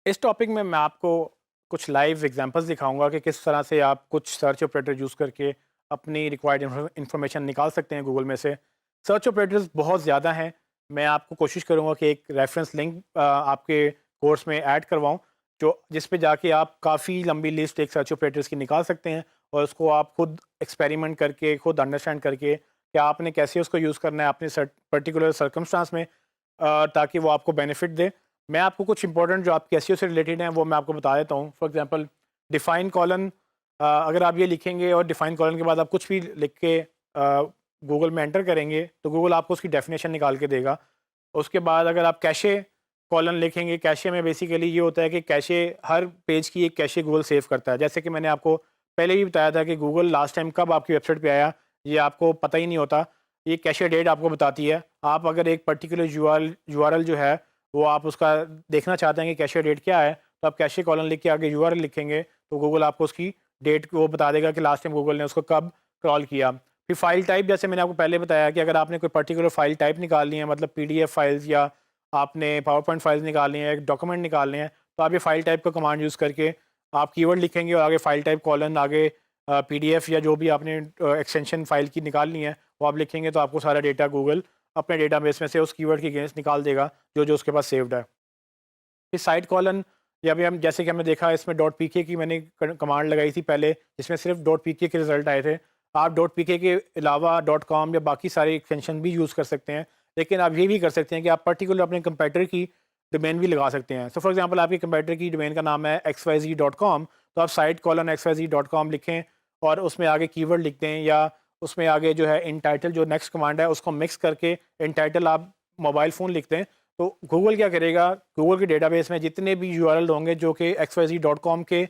इस टॉपिक में मैं आपको कुछ लाइव एग्जांपल्स दिखाऊंगा कि किस तरह से आप कुछ सर्च ऑपरेटर यूज़ करके अपनी रिक्वायर्ड इन्फॉर्मेशन निकाल सकते हैं गूगल में से। सर्च ऑपरेटर्स बहुत ज़्यादा हैं। मैं आपको कोशिश करूंगा कि एक रेफरेंस लिंक आपके कोर्स में ऐड करवाऊं जो जिस पे जाके आप काफ़ी लंबी लिस्ट एक सर्च ऑपरेटर्स की निकाल सकते हैं और उसको आप खुद एक्सपेरिमेंट करके खुद अंडरस्टैंड करके कि आपने कैसे उसको यूज़ करना है अपने पर्टिकुलर सर्कमस्टांस में, ताकि वो आपको बेनिफिट दे। मैं आपको कुछ इंपॉर्टेंट जो आपके एसईओ से रिलेटेड हैं वो मैं आपको बता देता हूँ। फॉर एग्जांपल डिफाइन कॉलन, अगर आप ये लिखेंगे और डिफाइन कॉलन के बाद आप कुछ भी लिख के गूगल में एंटर करेंगे तो गूगल आपको उसकी डेफिनेशन निकाल के देगा। उसके बाद अगर आप कैशे कॉलन लिखेंगे, कैशे में बेसिकली ये होता है कि कैशे हर पेज की एक कैशे गूगल सेव करता है। जैसे कि मैंने आपको पहले ही बताया था कि गूगल लास्ट टाइम कब आपकी वेबसाइट पे आया ये आपको पता ही नहीं होता। ये कैशे डेट आपको बताती है। आप अगर एक पर्टिकुलर यूआरएल जो है वो आप उसका देखना चाहते हैं कि कैशे डेट क्या है, तो आप कैशे कॉलन लिख के आगे यूआरएल लिखेंगे तो गूगल आपको उसकी डेट वो बता देगा कि लास्ट टाइम गूगल ने उसको कब क्रॉल किया। फिर फाइल टाइप, जैसे मैंने आपको पहले बताया कि अगर आपने कोई पर्टिकुलर फाइल टाइप निकालनी है, मतलब पीडीएफ फाइल्स या आपने पावर पॉइंट फाइल्स निकालनी है, एक डॉक्यूमेंट निकालने हैं, तो आप ये फाइल टाइप का कमांड यूज़ करके आप कीवर्ड लिखेंगे और आगे फाइल टाइप कॉलन आगे पीडीएफ या जो भी आपने एक्सटेंशन फाइल की निकालनी है वो आप लिखेंगे तो आपको सारा डेटा गूगल अपने डेटाबेस में से उस कीवर्ड के अगेंस्ट निकाल देगा जो जो उसके पास सेव्ड है। इस साइड कॉलन या भी हम जैसे कि हमने देखा इसमें डॉट पीके की मैंने कमांड लगाई थी पहले जिसमें सिर्फ डॉट पीके के रिजल्ट आए थे। आप डॉट पीके के अलावा डॉट कॉम या बाकी सारे एक्सटेंशन भी यूज़ कर सकते हैं, लेकिन आप ये भी कर सकते हैं कि आप पर्टिकुलर अपने कंप्यूटर की डोमेन भी लगा सकते हैं। सो फॉर एग्जांपल आपके कंप्यूटर की डोमेन का नाम है xyz.com, तो आप साइट कॉलन xyz.com लिखें और उसमें आगे कीवर्ड लिख दें या उसमें आगे जो है इन टाइटल जो नेक्स्ट कमांड है उसको मिक्स करके इन टाइटल आप मोबाइल फ़ोन लिख दें। तो गूगल क्या करेगा, गूगल के डेटाबेस में जितने भी यूआरएल होंगे जो कि xyz.com के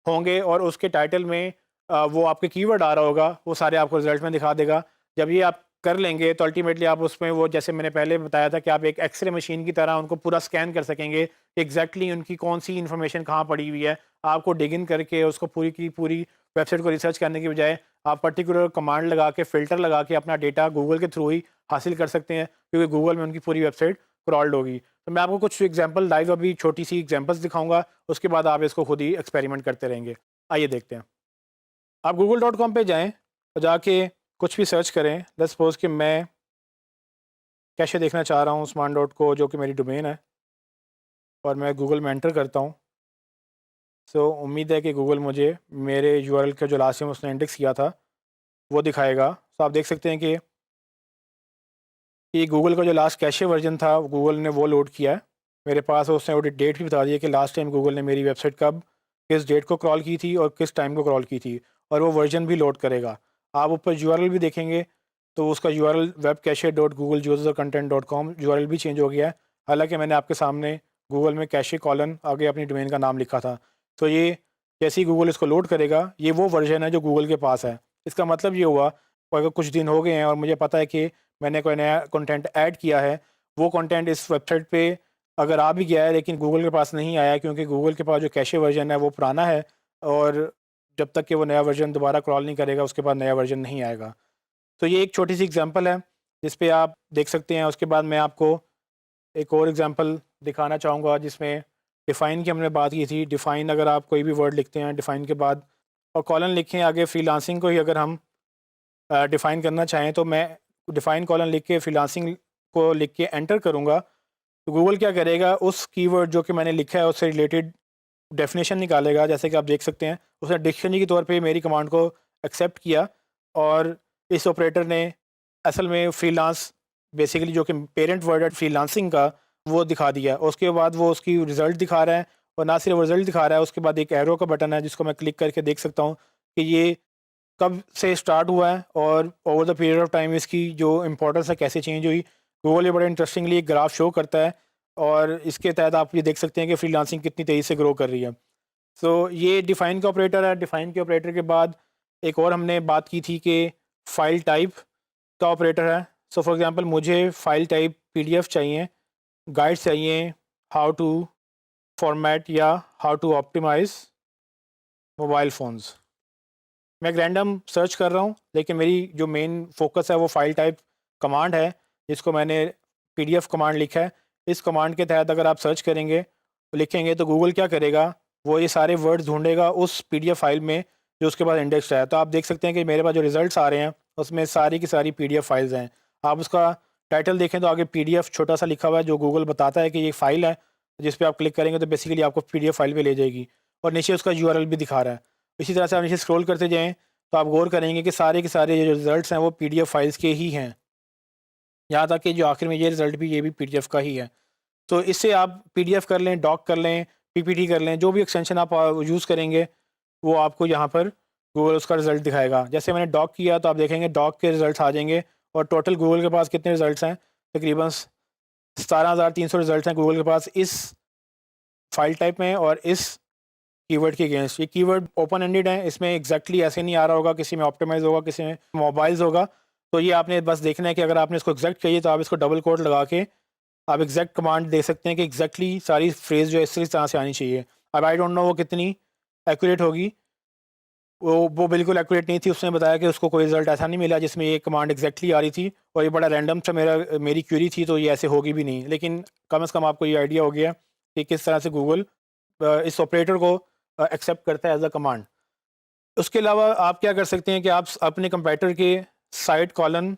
होंगे और उसके टाइटल में वो आपके कीवर्ड आ रहा होगा वो सारे आपको रिजल्ट में दिखा देगा। जब ये आप कर लेंगे तो अल्टीमेटली आप उसमें वो जैसे मैंने पहले बताया था कि आप एक एक्सरे मशीन की तरह उनको पूरा स्कैन कर सकेंगे कि एग्जैक्टली उनकी कौन सी इन्फॉर्मेशन कहाँ पड़ी हुई है। आपको डिग इन करके उसको पूरी की पूरी वेबसाइट को रिसर्च करने की बजाय आप पर्टिकुलर कमांड लगा के फ़िल्टर लगा के अपना डेटा गूगल के थ्रू ही हासिल कर सकते हैं, क्योंकि गूगल में उनकी पूरी वेबसाइट क्रॉल्ड होगी। तो मैं आपको कुछ एग्जांपल लाइव अभी छोटी सी एग्जांपल्स दिखाऊंगा, उसके बाद आप इसको खुद ही एक्सपेरिमेंट करते रहेंगे। आइए देखते हैं। आप google.com पे जाएं और जाके कुछ भी सर्च करें। लेट्स सपोज कि मैं कैसे देखना चाह रहा हूँ उस्मान डॉट को जो कि मेरी डोमेन है और मैं गूगल में एंटर करता हूँ। सो उम्मीद है कि गूगल मुझे मेरे यूआरएल का जो लास्ट टाइम उसने इंडेक्स किया था वो दिखाएगा। तो आप देख सकते हैं कि गूगल का जो लास्ट कैशे वर्जन था गूगल ने वो लोड किया है मेरे पास। और उसने वो डेट भी बता दी है कि लास्ट टाइम गूगल ने मेरी वेबसाइट कब किस डेट को क्रॉल की थी और किस टाइम को क्रॉल की थी, और वो वर्जन भी लोड करेगा। आप ऊपर यूआरएल भी देखेंगे तो उसका URL web cache dot Google user content dot com URL भी चेंज हो गया है। हालांकि मैंने आपके सामने गूगल में कैशे कॉलन आगे अपनी डोमेन का नाम लिखा था। तो ये जैसे ही गूगल इसको लोड करेगा ये वो वर्जन है जो गूगल के पास है। इसका मतलब ये हुआ अगर कुछ दिन हो गए हैं और मुझे पता है कि मैंने कोई नया कंटेंट ऐड किया है, वो कंटेंट इस वेबसाइट पे अगर आ भी गया है लेकिन गूगल के पास नहीं आया क्योंकि गूगल के पास जो कैशे वर्जन है वो पुराना है और जब तक कि वो नया वर्जन दोबारा क्रॉल नहीं करेगा उसके बाद नया वर्जन नहीं आएगा। तो ये एक छोटी सी एग्जांपल है जिस पे आप देख सकते हैं। उसके बाद मैं आपको एक और एग्जांपल दिखाना चाहूँगा जिसमें डिफ़ाइन की हमने बात की थी। डिफ़ाइन, अगर आप कोई भी वर्ड लिखते हैं डिफ़ाइन के बाद और कॉलन लिखें आगे फ्रीलांसिंग को ही अगर हम डिफ़ाइन करना चाहें तो मैं डिफ़ाइन कॉलन लिख के फ्रीलांसिंग को लिख के एंटर करूँगा तो गूगल क्या करेगा उस कीवर्ड जो कि मैंने लिखा है उससे रिलेटेड डेफिनेशन निकालेगा। जैसे कि आप देख सकते हैं उसने डिक्शनरी के तौर पे मेरी कमांड को एक्सेप्ट किया और इस ऑपरेटर ने असल में फ्रीलांस बेसिकली जो कि पेरेंट वर्ड है फ्रीलांसिंग का वो दिखा दिया। उसके बाद वो उसकी रिज़ल्ट दिखा रहा है और ना सिर्फ रिज़ल्ट दिखा रहा है, उसके बाद एक एरो का बटन है जिसको मैं क्लिक करके देख सकता हूँ कि ये कब से स्टार्ट हुआ है और over the period of time इसकी जो इम्पोर्टेंस है कैसे चेंज हुई। गूगल ये बड़ा इंटरेस्टिंगली एक ग्राफ शो करता है और इसके तहत आप ये देख सकते हैं कि फ्रीलांसिंग कितनी तेज़ी से ग्रो कर रही है। सो ये डिफ़ाइन का ऑपरेटर है। डिफ़ाइन के ऑपरेटर के बाद एक और हमने बात की थी कि फ़ाइल टाइप का ऑपरेटर है। सो फॉर एग्ज़ाम्पल मुझे फ़ाइल टाइप पीडीएफ चाहिए, गाइड चाहिए, हाउ टू फॉर्मेट या how to optimise mobile phones. मैं एक रैंडम सर्च कर रहा हूँ लेकिन मेरी जो मेन फोकस है वो फाइल टाइप कमांड है जिसको मैंने पीडीएफ कमांड लिखा है। इस कमांड के तहत अगर आप सर्च करेंगे लिखेंगे तो गूगल क्या करेगा, वो ये सारे वर्ड्स ढूँढेगा उस पीडीएफ फाइल में जो उसके पास इंडेक्स्ड है। तो आप देख सकते हैं कि मेरे पास जो रिज़ल्ट्स आ रहे हैं उसमें सारी की सारी पीडीएफ फाइल्स हैं। आप उसका टाइटल देखें तो आगे पीडीएफ छोटा सा लिखा हुआ है जो गूगल बताता है कि ये फ़ाइल है, जिस पे आप क्लिक करेंगे तो बेसिकली आपको पीडीएफ फाइल पे ले जाएगी और नीचे उसका यूआरएल भी दिखा रहा है। इसी तरह से आप नीचे स्क्रॉल करते जाएँ तो आप गौर करेंगे कि सारे के सारे जो रिज़ल्ट्स हैं वो पीडीएफ फाइल्स के ही हैं। यहाँ तक कि जो आखिर में ये रिज़ल्ट भी ये भी पीडीएफ का ही है। तो इससे आप पीडीएफ कर लें, डॉक कर लें, पीपीटी कर लें, जो भी एक्सटेंशन आप यूज़ करेंगे वो आपको यहाँ पर गूगल उसका रिज़ल्ट दिखाएगा। जैसे मैंने डॉक किया तो आप देखेंगे डॉक के रिज़ल्ट्स आ जाएंगे और टोटल गूगल के पास कितने रिज़ल्ट्स हैं, तकरीबन 17,300 रिज़ल्ट्स हैं गूगल के पास इस फाइल टाइप में और इस कीवर्ड के अगेंस्ट। ये कीवर्ड ओपन एंडेड है, इसमें एग्जैक्टली ऐसे नहीं आ रहा होगा, किसी में ऑप्टिमाइज़ होगा, किसी में मोबाइल्स होगा। तो ये आपने बस देखना है कि अगर आपने इसको एग्जैक्ट चाहिए तो आप इसको डबल कोट लगा के आप एग्जैक्ट कमांड दे सकते हैं कि एग्जैक्टली सारी फ्रेज़ जो है इस तरह से आनी चाहिए। अब आई डोंट नो वो कितनी एक्यूरेट होगी, वो बिल्कुल एक्यूरेट नहीं थी। उसने बताया कि उसको कोई रिज़ल्ट ऐसा नहीं मिला जिसमें ये कमांड एग्जैक्टली आ रही थी और ये बड़ा रैंडम सा मेरी क्वेरी थी, तो ये ऐसे होगी भी नहीं। लेकिन कम से कम आपको ये आइडिया हो गया कि किस तरह से गूगल इस ऑपरेटर को एक्सेप्ट करता है एज अ कमांड। उसके अलावा आप क्या कर सकते हैं कि आप अपने कंप्यूटर के साइट कॉलन,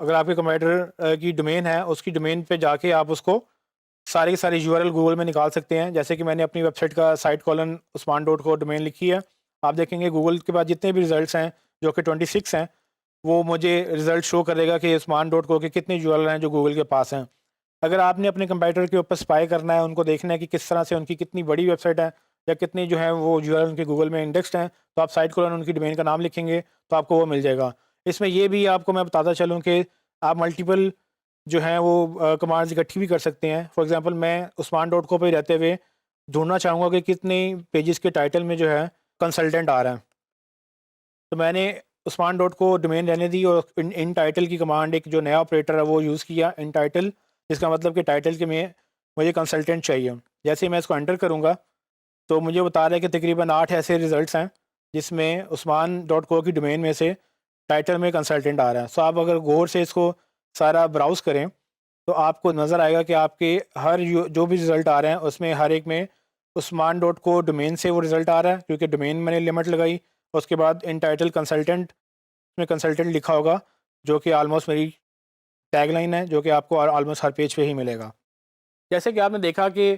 अगर आपके कंप्यूटर की डोमेन है उसकी डोमेन पे जाके आप उसको सारे के सारे यूआरएल गूगल में निकाल सकते हैं। जैसे कि मैंने अपनी वेबसाइट का साइट कॉलन उस्मान डॉट को डोमेन लिखी है। आप देखेंगे गूगल के पास जितने भी रिजल्ट्स हैं जो कि 26 हैं, वो मुझे रिजल्ट शो करेगा कि उस्मान डॉट को के कितने यूआरएल हैं जो गूगल के पास हैं। अगर आपने अपने कंप्यूटर के ऊपर स्पाई करना है, उनको देखना है कि किस तरह से उनकी कितनी बड़ी वेबसाइट है या कितनी जो है वो यूआरएल उनके गूगल में इंडेक्स्ड हैं, तो आप साइट कॉलन उनकी डोमेन का नाम लिखेंगे तो आपको वो मिल जाएगा। इसमें ये भी आपको मैं बताता चलूँ कि आप मल्टीपल जो हैं वो कमांड्स इकट्ठी भी कर सकते हैं। फॉर एग्जांपल मैं उस्मान डॉट को पे रहते हुए ढूँढना चाहूँगा कि कितने पेजेस के टाइटल में जो है कंसल्टेंट आ रहा है। तो मैंने उस्मान डॉट को डोमेन रहने दी और इन टाइटल की कमांड, एक जो नया ऑपरेटर है वो यूज़ किया, इन टाइटल, जिसका मतलब कि टाइटल के में मुझे कंसल्टेंट चाहिए। जैसे ही मैं इसको एंटर करूँगा तो मुझे बता रहा है कि तकरीबन 8 ऐसे रिज़ल्ट्स हैं जिसमें उस्मान डॉट को की डोमेन में से टाइटल में कंसल्टेंट आ रहा है। सो आप अगर गौर से इसको सारा ब्राउज़ करें तो आपको नज़र आएगा कि आपके हर जो भी रिज़ल्ट आ रहे हैं उसमें हर एक में उस्मान डॉट को डोमेन से वो रिज़ल्ट आ रहा है, क्योंकि डोमेन मैंने लिमिट लगाई। उसके बाद इन टाइटल कंसल्टेंट में कंसल्टेंट लिखा होगा जो कि ऑलमोस्ट मेरी टैगलाइन है, जो कि आपको ऑलमोस्ट हर पेज पे ही मिलेगा। जैसे कि आपने देखा कि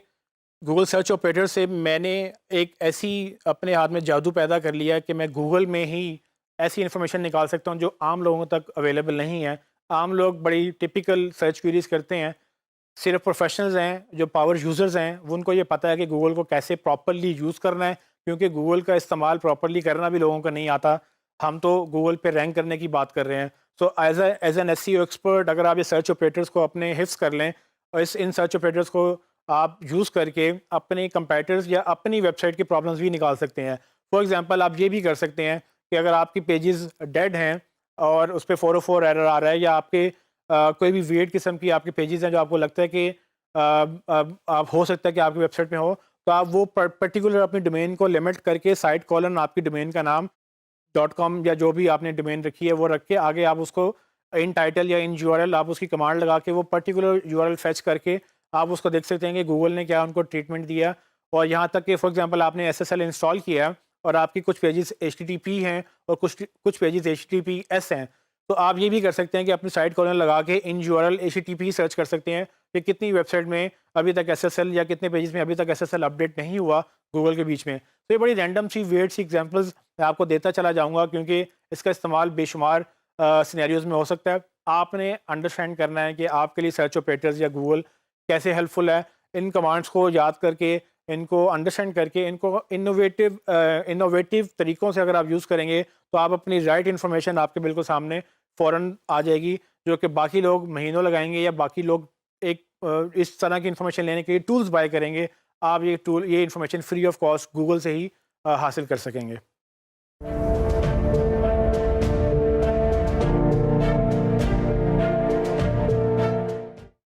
गूगल सर्च ऑपरेटर से मैंने एक ऐसी अपने हाथ में जादू पैदा कर लिया कि मैं गूगल में ही ऐसी इन्फॉर्मेशन निकाल सकता हूँ जो आम लोगों तक अवेलेबल नहीं है। आम लोग बड़ी टिपिकल सर्च क्वेरीज करते हैं, सिर्फ प्रोफेशनल्स हैं जो पावर यूज़र्स हैं वो उनको ये पता है कि गूगल को कैसे प्रॉपरली यूज़ करना है, क्योंकि गूगल का इस्तेमाल प्रॉपरली करना भी लोगों को नहीं आता। हम तो गूगल पे रैंक करने की बात कर रहे हैं। So as an SEO expert अगर आप ये सर्च ऑपरेटर्स को अपने हिफ्स कर लें और इन सर्च ऑपरेटर्स को आप यूज़ करके अपने कंपेटर्स या अपनी वेबसाइट की प्रॉब्लम्स भी निकाल सकते हैं। फॉर एग्जांपल आप ये भी कर सकते हैं कि अगर आपकी पेजेस डेड हैं और उस पे 404 एरर आ रहा है, या आपके कोई भी वियर्ड किस्म की आपके पेजेस हैं जो आपको लगता है कि आप हो सकता है कि आपकी वेबसाइट में हो, तो आप वो पर्टिकुलर अपनी डोमेन को लिमिट करके साइट कॉलन आपकी डोमेन का नाम डॉट कॉम या जो भी आपने डोमेन रखी है वो रख के आगे आप उसको इन टाइटल या इन यूआरएल आप उसकी कमांड लगा के वो पर्टिकुलर यूआरएल फेच करके आप उसको देख सकते हैं कि गूगल ने क्या उनको ट्रीटमेंट दिया। और यहाँ तक कि फॉर एग्जांपल आपने एसएसएल इंस्टॉल किया है और आपकी कुछ पेजेस एचटीटीपी हैं और कुछ कुछ पेजेस एचटीटीपीएस हैं, तो आप ये भी कर सकते हैं कि अपनी साइट कॉलन लगा के इन यूआरएल एचटीटीपी सर्च कर सकते हैं कि कितनी वेबसाइट में अभी तक एसएसएल या कितने पेजेस में अभी तक एसएसएल अपडेट नहीं हुआ गूगल के बीच में। तो ये बड़ी रैंडम सी वियर्ड सी एग्जांपल्स मैं आपको देता चला जाऊँगा, क्योंकि इसका इस्तेमाल बेशुमार सिनेरियोज़ में हो सकता है। आपने अंडरस्टैंड करना है कि आपके लिए सर्च ऑपरेटर्स या गूगल कैसे हेल्पफुल है। इन कमांड्स को याद करके, इनको अंडरस्टैंड करके, इनको इनोवेटिव तरीक़ों से अगर आप यूज़ करेंगे तो आप अपनी राइट इन्फॉर्मेशन आपके बिल्कुल सामने फ़ौरन आ जाएगी, जो कि बाकी लोग महीनों लगाएँगे या बाकी लोग एक इस तरह की इन्फॉर्मेशन लेने के लिए टूल्स बाय करेंगे। आप ये information free of cost Google से ही हासिल कर सकेंगे।